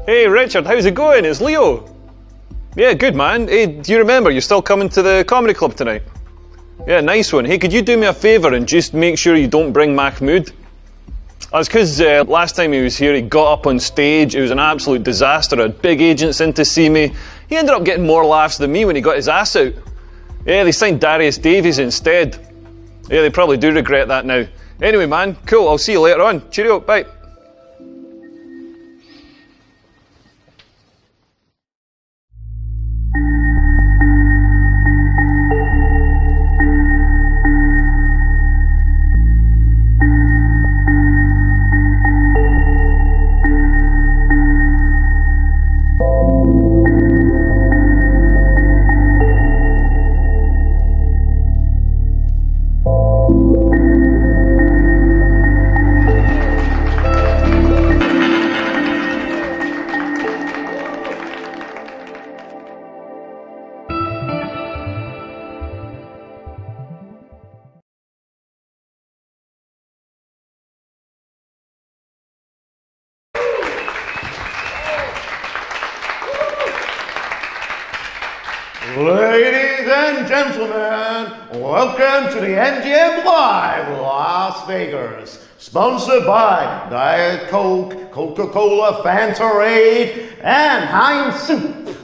Hey Richard, how's it going? It's Leo. Yeah, good man. Hey, do you remember you're still coming to the comedy club tonight? Yeah, nice one. Hey, could you do me a favour and just make sure you don't bring Mahmood? That's because last time he was here, he got up on stage. It was an absolute disaster. I had big agents in to see me. He ended up getting more laughs than me when he got his ass out. Yeah, they signed Darius Davies instead. Yeah, they probably do regret that now. Anyway, man, cool. I'll see you later on. Cheerio. Bye. Ladies and gentlemen, welcome to the MGM Live Las Vegas, sponsored by Diet Coke, Coca-Cola, Fantarade, and Heinz Soup,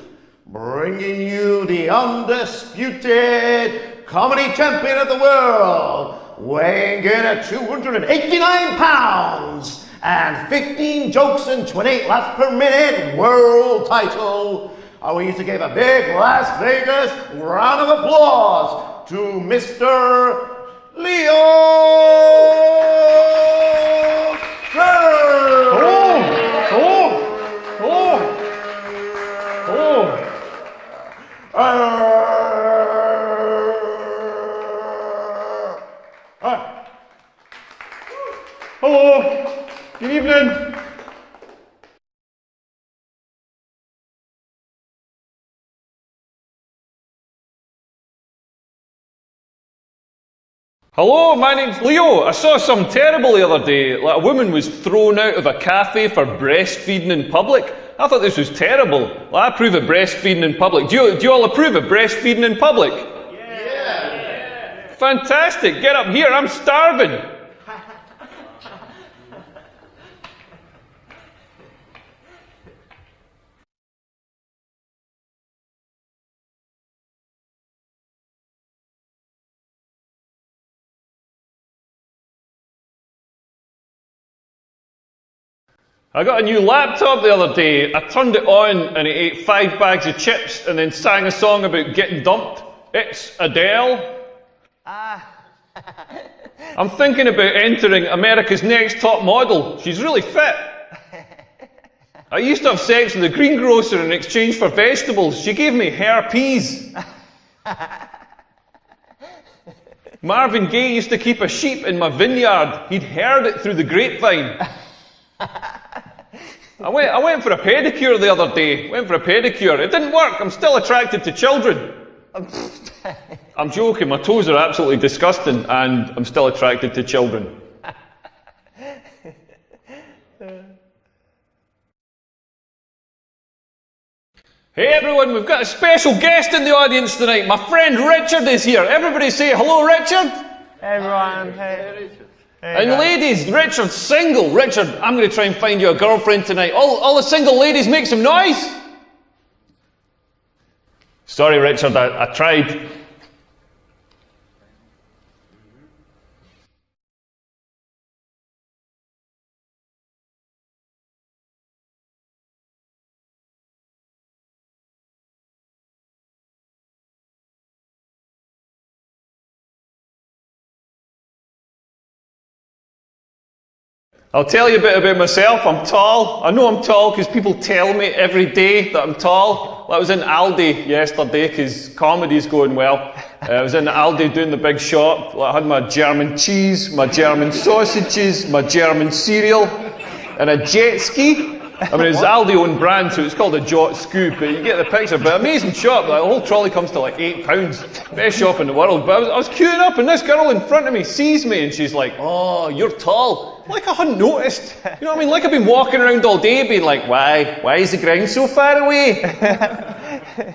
bringing you the undisputed comedy champion of the world, weighing in at 289 pounds and 15 jokes and 28 laughs per minute world title. I want you to give a big Las Vegas round of applause to Mr. Leo. Hello. Good evening. Hello, my name's Leo. I saw something terrible the other day. Like a woman was thrown out of a cafe for breastfeeding in public. I thought this was terrible. Well, I approve of breastfeeding in public. Do you all approve of breastfeeding in public? Yeah. Fantastic. Get up here. I'm starving. I got a new laptop the other day. I turned it on and it ate 5 bags of chips and then sang a song about getting dumped. It's Adele. I'm thinking about entering America's Next Top Model. She's really fit. I used to have sex with a greengrocer in exchange for vegetables. She gave me herpes. Marvin Gaye used to keep a sheep in my vineyard. He'd heard it through the grapevine. I went for a pedicure the other day. It didn't work. I'm still attracted to children. I'm joking. My toes are absolutely disgusting and I'm still attracted to children. Hey everyone, we've got a special guest in the audience tonight. My friend Richard is here. Everybody say hello, Richard. Hey everyone. Hey. And ladies, Richard's single. Richard, I'm going to try and find you a girlfriend tonight. All the single ladies, make some noise. Sorry, Richard, I tried. I'll tell you a bit about myself. I'm tall. I know I'm tall because people tell me every day that I'm tall. I was in Aldi yesterday because comedy's going well. I was in Aldi doing the big shop. I had my German cheese, my German sausages, my German cereal, and a jet ski. I mean, it's Aldi own brand, so it's called a Jot Scoop, but you get the picture. But amazing shop. Like, the whole trolley comes to like £8. Best shop in the world. But I was queuing up, and this girl in front of me sees me, and she's like, "Oh, you're tall." Like I hadn't noticed. You know what I mean? Like I've been walking around all day being like, why is the ground so far away?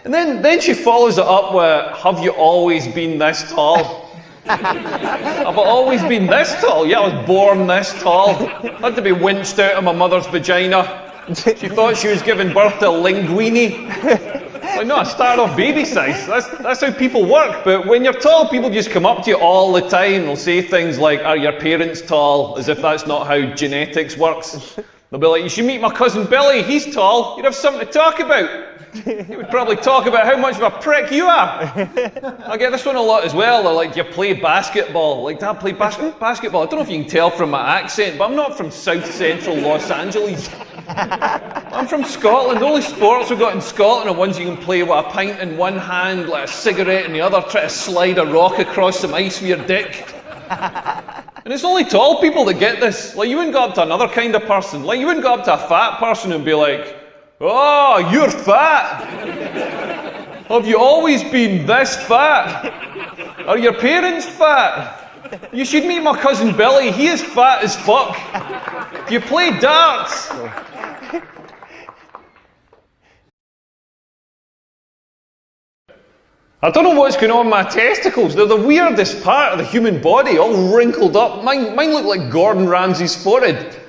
And then she follows it up with, have you always been this tall? Have I always been this tall? Yeah, I was born this tall. Had to be winched out of my mother's vagina. She thought she was giving birth to a linguine. Like, no, I started off baby size. That's how people work. But when you're tall, people just come up to you all the time. They'll say things like, are your parents tall? As if that's not how genetics works. They'll be like, you should meet my cousin Billy. He's tall. You'd have something to talk about. He would probably talk about how much of a prick you are. I get this one a lot as well. They're like, do you play basketball? Like, Dad, play basketball. I don't know if you can tell from my accent, but I'm not from South Central Los Angeles. I'm from Scotland. The only sports we've got in Scotland are ones you can play with a pint in one hand, like a cigarette in the other, try to slide a rock across some ice with your dick. And it's only tall people that get this. Like, you wouldn't go up to another kind of person. Like, you wouldn't go up to a fat person and be like, oh, you're fat. Have you always been this fat? Are your parents fat? You should meet my cousin Billy. He is fat as fuck. Do you play darts? I don't know what's going on with my testicles. They're the weirdest part of the human body, all wrinkled up. Mine look like Gordon Ramsay's forehead.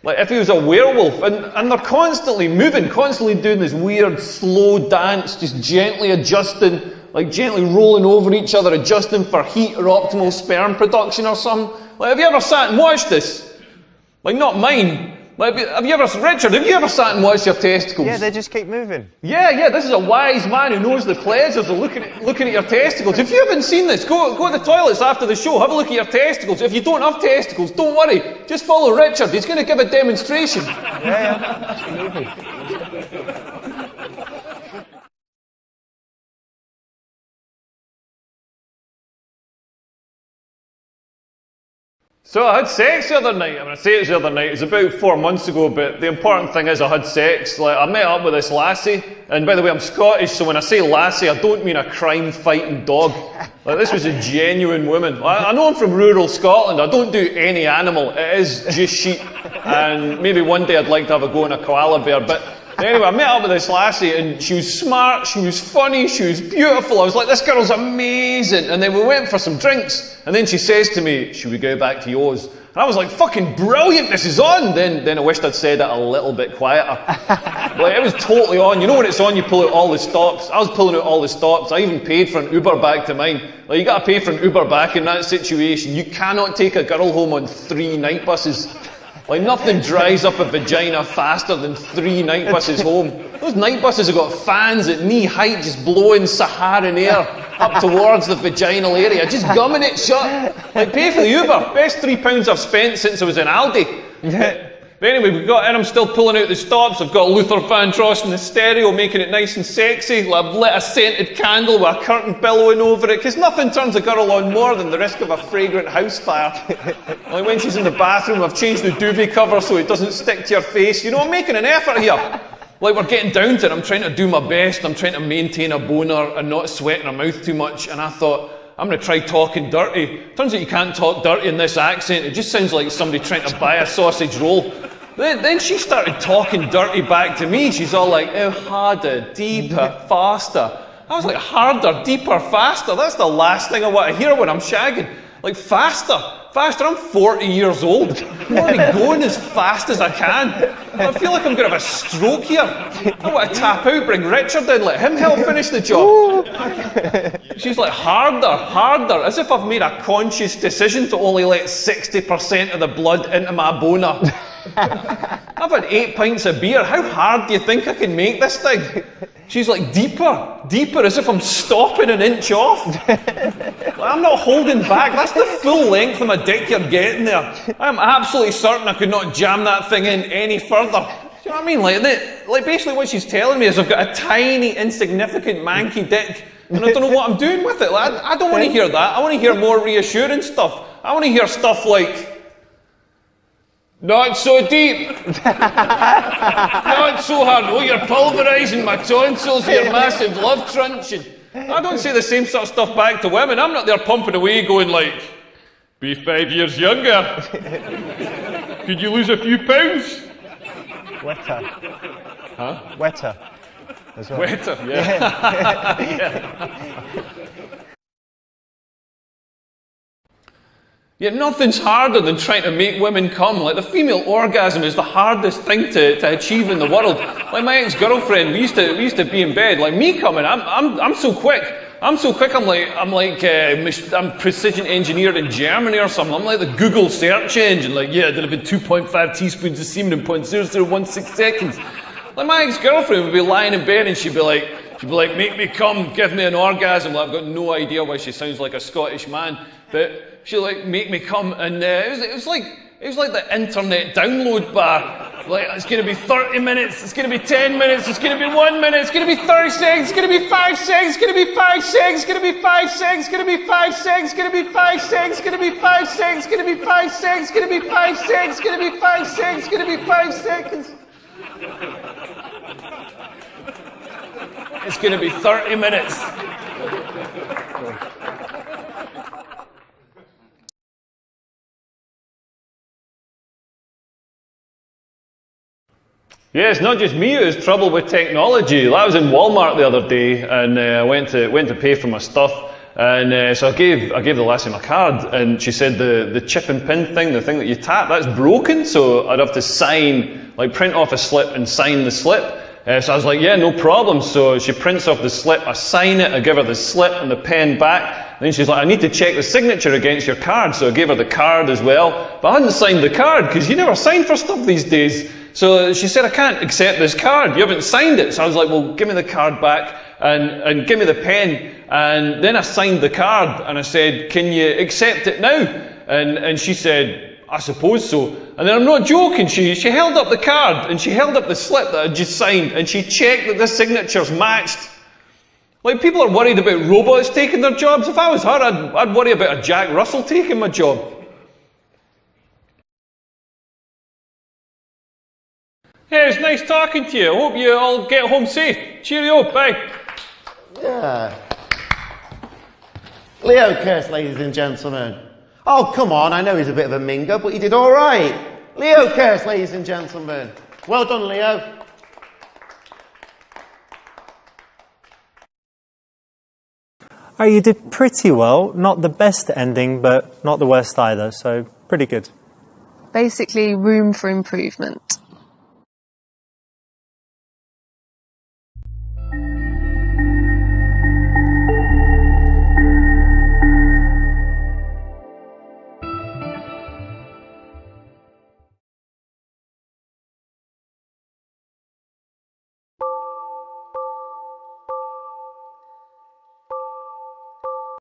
Like if he was a werewolf. And they're constantly moving, constantly doing this weird, slow dance, just gently adjusting, like gently rolling over each other, adjusting for heat or optimal sperm production or something. Like, have you ever sat and watched this? Like, not mine. Like, Richard, have you ever sat and watched your testicles? Yeah, they just keep moving. Yeah, this is a wise man who knows the pleasures of looking at your testicles. If you haven't seen this, go to the toilets after the show, have a look at your testicles. If you don't have testicles, don't worry. Just follow Richard, he's going to give a demonstration. Yeah, absolutely. So I had sex the other night. I mean, I say it was the other night. It was about 4 months ago, but the important thing is I had sex. Like, I met up with this lassie, and by the way, I'm Scottish, so when I say lassie, I don't mean a crime-fighting dog. Like, this was a genuine woman. I know I'm from rural Scotland. I don't do any animal. It is just sheep. And maybe one day I'd like to have a go on a koala bear, but anyway, I met up with this lassie, and she was smart, she was funny, she was beautiful. I was like, this girl's amazing. And then we went for some drinks. And then she says to me, should we go back to yours? And I was like, fucking brilliant, this is on. Then I wished I'd said it a little bit quieter. Like, it was totally on. You know when it's on, you pull out all the stops. I was pulling out all the stops. I even paid for an Uber back to mine. Like, you gotta pay for an Uber back in that situation. You cannot take a girl home on 3 night buses. Like, nothing dries up a vagina faster than 3 night buses home. Those night buses have got fans at knee height just blowing Saharan air up towards the vaginal area, just gumming it shut. Like, pay for the Uber. Best £3 I've spent since I was in Aldi. But anyway, we got in, I'm still pulling out the stops. I've got Luther Vandross in the stereo, making it nice and sexy. I've lit a scented candle with a curtain billowing over it, because nothing turns a girl on more than the risk of a fragrant house fire. Like when she's in the bathroom, I've changed the duvet cover so it doesn't stick to your face. You know, I'm making an effort here. Like, we're getting down to it. I'm trying to do my best. I'm trying to maintain a boner and not sweating her mouth too much. And I thought, I'm going to try talking dirty. Turns out you can't talk dirty in this accent. It just sounds like somebody trying to buy a sausage roll. Then she started talking dirty back to me. She's all like, oh, harder, deeper, faster. I was like, harder, deeper, faster. That's the last thing I want to hear when I'm shagging. Like, faster. I'm 40 years old. I want to be going as fast as I can. I feel like I'm going to have a stroke here. I want to tap out, bring Richard in, let him help finish the job. She's like, harder, as if I've made a conscious decision to only let 60% of the blood into my boner. I've had 8 pints of beer. How hard do you think I can make this thing? She's like, deeper, as if I'm stopping an inch off. I'm not holding back. That's the full length of my dick you're getting there. I'm absolutely certain I could not jam that thing in any further. Do you know what I mean? Like basically what she's telling me is I've got a tiny, insignificant, manky dick, and I don't know what I'm doing with it. Like, I don't want to hear that. I want to hear more reassuring stuff. I want to hear stuff like, not so deep. Not so hard. Oh, you're pulverising my tonsils with your massive love crunching. I don't say the same sort of stuff back to women. I'm not there pumping away going like, Be 5 years younger. Could you lose a few pounds? Wetter. Huh? Wetter. As well. Wetter, yeah. Yeah. Yeah, nothing's harder than trying to make women come. Like, the female orgasm is the hardest thing to achieve in the world. Like, my ex-girlfriend, we used to be in bed. Like, me coming, I'm so quick. I'm precision engineered in Germany or something. I'm like the Google search engine. Like, yeah, there'd have been 2.5 teaspoons of semen in 0.0016 seconds. Like, my ex-girlfriend would be lying in bed and she'd be like, make me come, give me an orgasm. Like, I've got no idea why she sounds like a Scottish man, but she'd like make me come, and it was like the internet download bar. Like, it's going to be 30 minutes, it's going to be 10 minutes, it's going to be 1 minute, it's going to be 30 seconds, it's going to be 5 seconds, it's going to be 5 seconds, it's going to be 5 seconds, it's going to be 5 seconds, it's going to be 5 seconds, it's going to be 5 seconds, it's going to be 5 seconds, it's going to be 5 seconds, it's going to be 5 seconds, it's going to be 5 seconds. It's going to be 30 minutes. Yeah, it's not just me who has trouble with technology. I was in Walmart the other day, and I went to pay for my stuff, and so I gave the lassie my card, and she said the chip and pin thing, the thing that you tap, that's broken, so I'd have to sign, like print off a slip and sign the slip. So I was like, yeah, no problem. So she prints off the slip, I sign it, I give her the slip and the pen back. Then she's like, I need to check the signature against your card. So I gave her the card as well. But I hadn't signed the card, because you never sign for stuff these days. So she said, I can't accept this card. You haven't signed it. So I was like, well, give me the card back and give me the pen. And then I signed the card and I said, can you accept it now? And she said, I suppose so. And then I'm not joking, she held up the card and she held up the slip that I'd just signed and she checked that the signatures matched. Like, people are worried about robots taking their jobs. If I was her, I'd worry about a Jack Russell taking my job. Hey, it's nice talking to you. I hope you all get home safe. Cheerio, bye. Yeah. Leo Curse, ladies and gentlemen. Oh, come on, I know he's a bit of a minger, but he did all right. Leo Curse, ladies and gentlemen. Well done, Leo. Oh, you did pretty well. Not the best ending, but not the worst either, so pretty good. Basically, room for improvement.